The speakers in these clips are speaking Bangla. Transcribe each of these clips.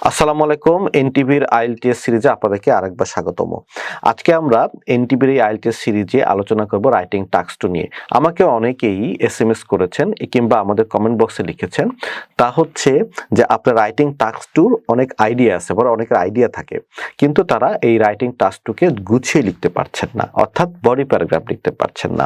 আসসালামু আলাইকুম। এনটিভির আইএলটিএস সিরিজে আপনাদেরকে আরেকবার স্বাগতম। আজকে আমরা এনটিভির এই আইএলটিএস সিরিজে আলোচনা করব রাইটিং টাস্ক 2 নিয়ে। আমাকে অনেকেই এসএমএস করেছেন কিংবা আমাদের কমেন্ট বক্সে লিখেছেন, তা হচ্ছে যে আপনার রাইটিং টাস্ক 2 অনেক আইডিয়া আছে, বড় অনেকের আইডিয়া থাকে, কিন্তু তারা এই রাইটিং টাস্ক 2কে গুছিয়ে লিখতে পারছেন না, অর্থাৎ বডি প্যারাগ্রাফ লিখতে পারছেন না।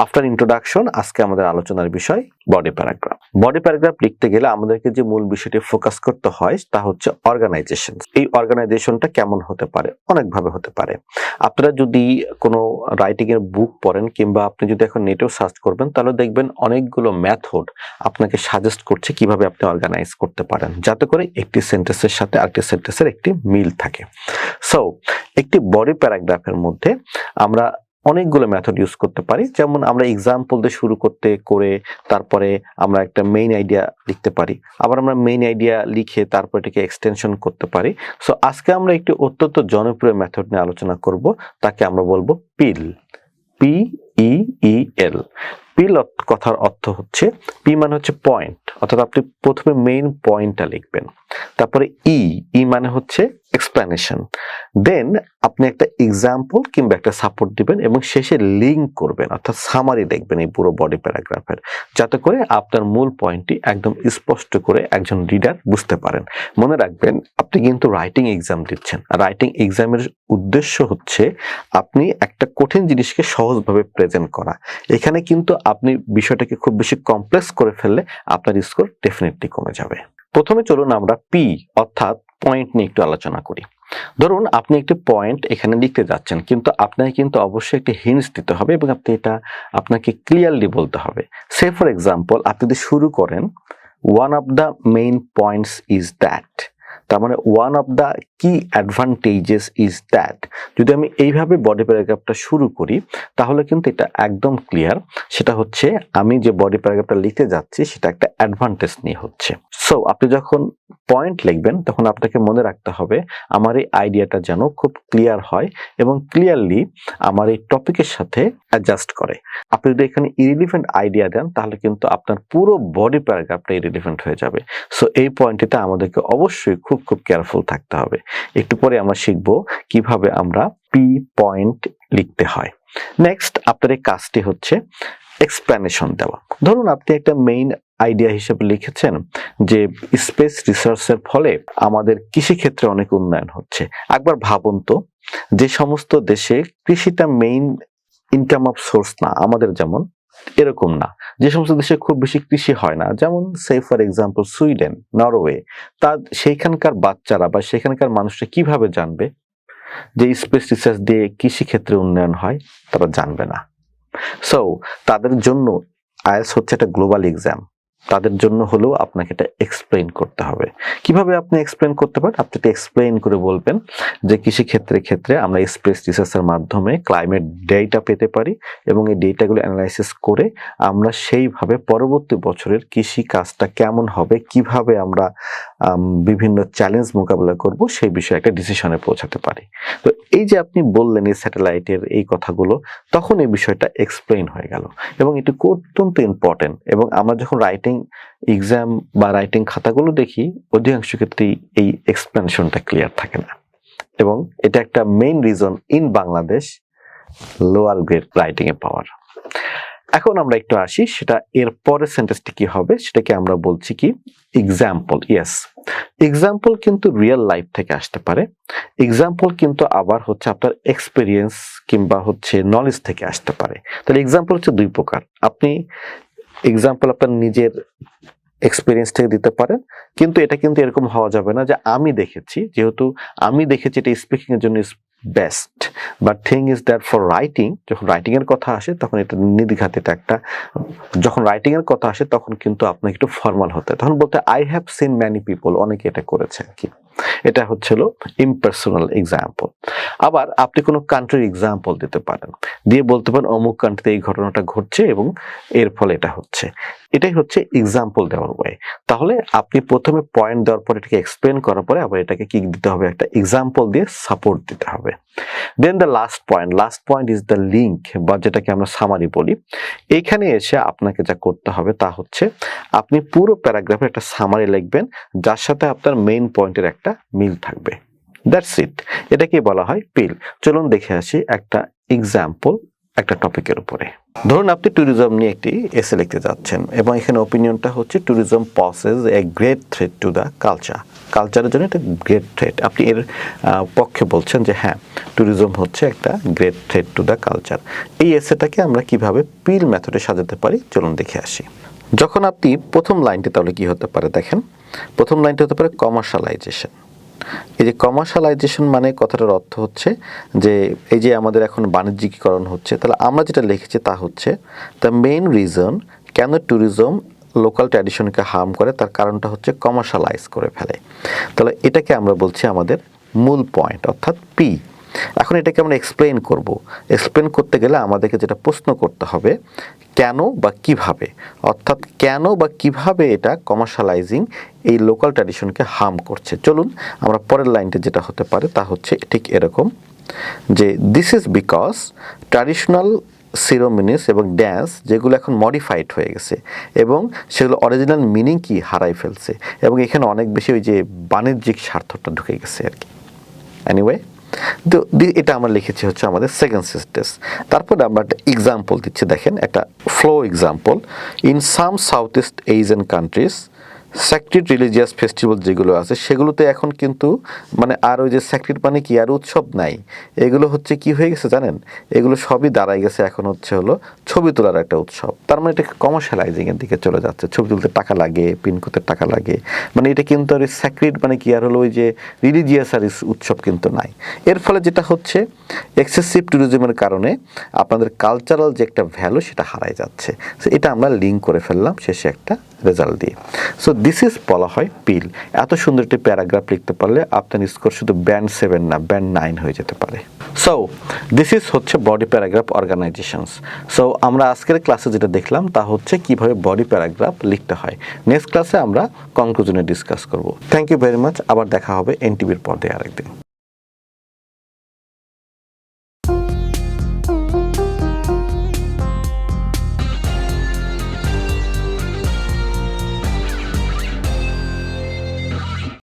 আফটার ইন্ট্রোডাকশন আজকে আমাদের আলোচনার বিষয় বডি প্যারাগ্রাফ। বডি প্যারাগ্রাফ লিখতে গেলে আমাদেরকে যে মূল বিষয়টি ফোকাস করতে হয় তা হচ্ছে অর্গানাইজেশন। এই অর্গানাইজেশনটা কেমন হতে পারে? অনেকভাবে হতে পারে। আপনারা যদি কোনো রাইটিং এর বুক পড়েন কিংবা আপনি যদি এখন নেটেও সার্চ করবেন, তাহলে দেখবেন অনেকগুলো মেথড আপনাকে সাজেস্ট করছে কিভাবে আপনি অর্গানাইজ করতে পারেন, যাতে করে একটি সেন্টেন্সের সাথে আরেকটি সেন্টেন্সের একটি মিল থাকে। সো একটি বডি প্যারাগ্রাফের মধ্যে আমরা অনেকগুলো মেথড ইউজ করতে পারি। যেমন আমরা এক্সাম্পল দিয়ে শুরু করে তারপরে আমরা একটা মেইন আইডিয়া লিখতে পারি, আবার আমরা মেইন আইডিয়া লিখে তারপর এটাকে এক্সটেনশন করতে পারি। সো আজকে আমরা একটি অত্যন্ত জনপ্রিয় মেথড নিয়ে আলোচনা করব, তাকে আমরা বলবো পিল। PEEL। পিল কথার অর্থ হচ্ছে, পি মানে হচ্ছে পয়েন্ট, অর্থাৎ আপনি প্রথমে মেইন পয়েন্টটা লিখবেন, তারপরে ই মানে হচ্ছে এক্সপ্লেনেশন, দেন আপনি একটা এক্সাম্পল কিংবা একটা সাপোর্ট দিবেন এবং শেষে লিঙ্ক করবেন, অর্থাৎ সামারি দেখবেন এই পুরো বডি প্যারাগ্রাফের, যাতে করে আপনার মূল পয়েন্টটি একদম স্পষ্ট করে একজন রিডার বুঝতে পারেন। মনে রাখবেন, আপনি কিন্তু রাইটিং এক্সাম দিচ্ছেন, আর রাইটিং এক্সামের উদ্দেশ্য হচ্ছে আপনি একটা কঠিন জিনিসকে সহজভাবে প্রেজেন্ট করা। এখানে কিন্তু আপনি বিষয়টাকে খুব বেশি কমপ্লেক্স করে ফেললে আপনার স্কোর ডেফিনেটলি কমে যাবে। প্রথমে চলুন আমরা পি অর্থাৎ পয়েন্ট নিয়ে একটু আলোচনা করি। ধরুন আপনি একটি পয়েন্ট এখানে লিখতে যাচ্ছেন, কিন্তু আপনাকে কিন্তু অবশ্যই একটি হিন্টস দিতে হবে এবং আপনি এটা আপনাকে ক্লিয়ারলি বলতে হবে। সে ফর এক্সাম্পল, আপনি যদি শুরু করেন one of the main points is that, তার মানে ওয়ান অফ দ্য কি অ্যাডভান্টেজেস ইজ দ্যাট। যদি আমি এইভাবে বডি প্যারাগ্রাফটা শুরু করি, তাহলে কিন্তু এটা একদম ক্লিয়ার। সেটা হচ্ছে আমি যে বডি প্যারাগ্রাফটা লিখতে যাচ্ছি সেটা একটা অ্যাডভান্টেজ নিয়ে হচ্ছে। সো আপনি যখন পয়েন্ট লিখবেন তখন আপনাকে মনে রাখতে হবে আমার এই আইডিয়াটা যেন খুব ক্লিয়ার হয় এবং ক্লিয়ারলি আমার এই টপিকের সাথে অ্যাডজাস্ট করে। আপনি যদি এখানে ইরিলিভেন্ট আইডিয়া দেন, তাহলে কিন্তু আপনার পুরো বডি প্যারাগ্রাফটা ইরিলিভেন্ট হয়ে যাবে। সো এই পয়েন্টটিতে আমাদেরকে অবশ্যই খুব কেয়ারফুল থাকতে হবে। একটু পরে আমরা শিখবো কিভাবে আমরা পি পয়েন্ট লিখতে হয়। নেক্সট আপনার এই কাজটি হচ্ছে এক্সপ্লেনেশন দেওয়া। ধরুন আপনি একটা মেইন আইডিয়া হিসেবে লিখেছেন যে স্পেস রিসার্চের ফলে আমাদের কৃষিক্ষেত্রে অনেক উন্নয়ন হচ্ছে। একবার ভাবুন তো, যে সমস্ত দেশে কৃষিটা মেইন ইনকাম অফ সোর্স না, আমাদের যেমন এরকম না, যে সমস্ত দেশে খুব বেশি কৃষি হয় না, যেমন সে ফর এক্সাম্পল সুইডেন, নরওয়ে, তার সেইখানকার বাচ্চারা বা সেখানকার মানুষরা কিভাবে জানবে যে স্পেস রিসার্চ দিয়ে কৃষি ক্ষেত্রে উন্নয়ন হয়? তারা জানবে না। সো তাদের জন্য আইএলটিএস হচ্ছে একটা গ্লোবাল এক্সাম, তাদের জন্য হলেও আপনাকে এটা এক্সপ্লেইন করতে হবে। কিভাবে আপনি এক্সপ্লেইন করতে পারেন? আপনি এটা এক্সপ্লেইন করে বলবেন যে কৃষি ক্ষেত্রে আমরা স্পেস রিসার্চের মাধ্যমে ক্লাইমেট ডেটা পেতে পারি এবং এই ডেটাগুলো অ্যানালাইসিস করে আমরা সেইভাবে পরবর্তী বছরের কৃষি কাজটা কেমন হবে, কিভাবে আমরা বিভিন্ন চ্যালেঞ্জ মোকাবেলা করব, সেই বিষয়ে একটা ডিসিশনে পৌঁছাতে পারি। তো এই যে আপনি বললেন এই স্যাটেলাইটের এই কথাগুলো, তখন এই বিষয়টা এক্সপ্লেইন হয়ে গেল এবং এটি অত্যন্ত ইম্পর্টেন্ট। এবং আমরা যখন রাইটিং এক্সাম বা রাইটিং খাতাগুলো দেখি, অধিকাংশ ক্ষেত্রেই এই এক্সপ্লেনেশনটা ক্লিয়ার থাকে না, এবং এটা একটা main reason in Bangladesh lower grade writing a power. এখন আমরা একটু আসি, সেটা এর পরের সেন্টেন্সটি কি হবে, সেটাকে আমরা বলছি কি এক্সাম্পল। ইয়েস, এক্সাম্পল কিন্তু রিয়েল লাইফ থেকে আসতে পারে, এক্সাম্পল কিন্তু আবার হচ্ছে আপনার এক্সপিরিয়েন্স কিংবা হচ্ছে নলেজ থেকে আসতে পারে। তাহলে এক্সাম্পল হচ্ছে দুই প্রকার। আপনি এক্সাম্পল আপনার নিজের এক্সপিরিয়েন্স থেকে দিতে পারেন, কিন্তু এটা কিন্তু এরকম হওয়া যাবে না যে আমি দেখেছি, যেহেতু আমি দেখেছি এটা স্পিকিং এর জন্য best, but thing is that for writing, যখন রাইটিং এর কথা আসে তখন এটা নির্ঘাত, এটা একটা, যখন রাইটিং এর কথা আসে তখন কিন্তু আপনাকে একটু ফর্মাল হতে, তখন বলতে I have seen many people, অনেকে এটা করেছে আর কি। এটা হচ্ছে হলো ইম্পার্সোনাল এক্সাম্পল। আবার আপনি কোনো কান্ট্রির এক্সাম্পল দিতে পারেন, দিয়ে বলতে পারেন অমুক কান্ট্রিতে এই ঘটনাটা ঘটছে এবং এর ফলে এটা হচ্ছে। এটাই হচ্ছে এক্সাম্পল দেওয়ার ওয়ে। তাহলে আপনি প্রথমে পয়েন্ট দেওয়ার পর এটাকে এক্সপ্লেন করার পরে আবার এটাকে কি দিতে হবে, একটা এক্সাম্পল দিয়ে সাপোর্ট দিতে হবে। Then the last point is the link, বা যেটাকে আমরা সামারি বলি। এইখানে এসে আপনাকে যা করতে হবে তা হচ্ছে আপনি পুরো প্যারাগ্রাফে একটা সামারি লিখবেন যার সাথে আপনার মেইন পয়েন্টের একটা মিল থাকবে। That's it. এটাকে বলা হয় পিল। চলুন দেখে আসি একটা এক্সাম্পল একটা টপিকের উপরে। ধরুন আপনি ট্যুরিজম নিয়ে একটি এসে লিখতে যাচ্ছেন এবং এখানে ওপিনিয়নটা হচ্ছে tourism possess a great threat to the কালচারের জন্য একটা গ্রেট থ্রেট। আপনি এর পক্ষে বলছেন যে হ্যাঁ, ট্যুরিজম হচ্ছে একটা great threat to the culture. এই এসেটাকে আমরা কিভাবে পিল মেথডে সাজাতে পারি চলুন দেখে আসি। যখন আপনি প্রথম লাইনটি, তাহলে কি হতে পারে দেখেন, প্রথম লাইনটি হতে পারে কমার্শিয়ালাইজেশন। এই যে কমার্শিয়ালাইজেশন মানে কথাটার অর্থ হচ্ছে যে এই যে আমাদের এখন বাণিজ্যিকীকরণ হচ্ছে, তাহলে আমরা যেটা লিখেছি তা হচ্ছে দ্য মেইন রিজন কেন ট্যুরিজম লোকাল ট্র্যাডিশনকে হার্ম করে, তার কারণটা হচ্ছে কমার্শিয়ালাইজ করে ফেলে। তাহলে এটাকে আমরা বলছি আমাদের মূল পয়েন্ট, অর্থাৎ পি। এখন এটাকে আমরা এক্সপ্লেইন করব। এক্সপ্লেইন করতে গেলে আমাদেরকে যেটা প্রশ্ন করতে হবে, কেন বা কিভাবে, অর্থাৎ কেন বা কিভাবে এটা কমার্শিয়ালাইজিং এই লোকাল ট্র্যাডিশনকে হার্ম করছে। চলুন আমরা পরের লাইনটা যেটা হতে পারে তা হচ্ছে ঠিক এরকম যে দিস ইজ বিকজ ট্র্যাডিশনাল সেরেমনিস এবং ড্যান্স যেগুলো এখন মডিফাইড হয়ে গেছে এবং সেগুলো অরিজিনাল মিনিং কি হারাই ফেলছে, এবং এখানে অনেক বেশি ওই যে বাণিজ্যিক স্বার্থটা ঢুকে গেছে আর কি। এনিওয়ে, তো এটা আমরা লিখেছি হচ্ছে আমাদের সেকেন্ড সেন্টেন্স। তারপরে আমরা একটা এক্সাম্পল দিচ্ছি, দেখেন একটা flow example. In some south east Asian countries স্যাক্রিড religious festival যেগুলো আছে সেগুলোতে এখন কিন্তু মানে আর ওই যে স্যাক্রিড মানে কি আর উৎসব নাই, এগুলো হচ্ছে কি হয়ে গেছে জানেন, এগুলো সবই দাঁড়ায় গেছে এখন হচ্ছে হলো ছবি তোলার একটা উৎসব। তার মানে এটা কমার্শিয়ালাইজিং এর দিকে চলে যাচ্ছে, ছবি তুলতে টাকা লাগে, প্রিন্ট করতে টাকা লাগে, মানে এটা কিন্তু আর স্যাক্রিড মানে কি আর হলো ওই যে রিলিজিয়াস আর উৎসব কিন্তু নাই। এর ফলে যেটা হচ্ছে এক্সেসিভ ট্যুরিজমের কারণে আপনাদের কালচারাল যে একটা ভ্যালু সেটা হারায় যাচ্ছে। সো এটা আমরা লিঙ্ক করে ফেললাম শেষে একটা রেজাল্ট দিয়ে। সো দিস ইজ বলা হয় পিল। এত সুন্দর একটি প্যারাগ্রাফ লিখতে পারলে আপনার স্কোর শুধু ব্যান্ড 7 না ব্যান্ড 9 হয়ে যেতে পারে। সো দিস ইজ হচ্ছে বডি প্যারাগ্রাফ অর্গানাইজেশনস। সো আমরা আজকের ক্লাসে যেটা দেখলাম তা হচ্ছে কিভাবে বডি প্যারাগ্রাফ লিখতে হয়। নেক্সট ক্লাসে আমরা কনক্লুশনে ডিসকাস করব। Thank you very much. আবার দেখা হবে এনটিভির পর্দায় আরেকদিন।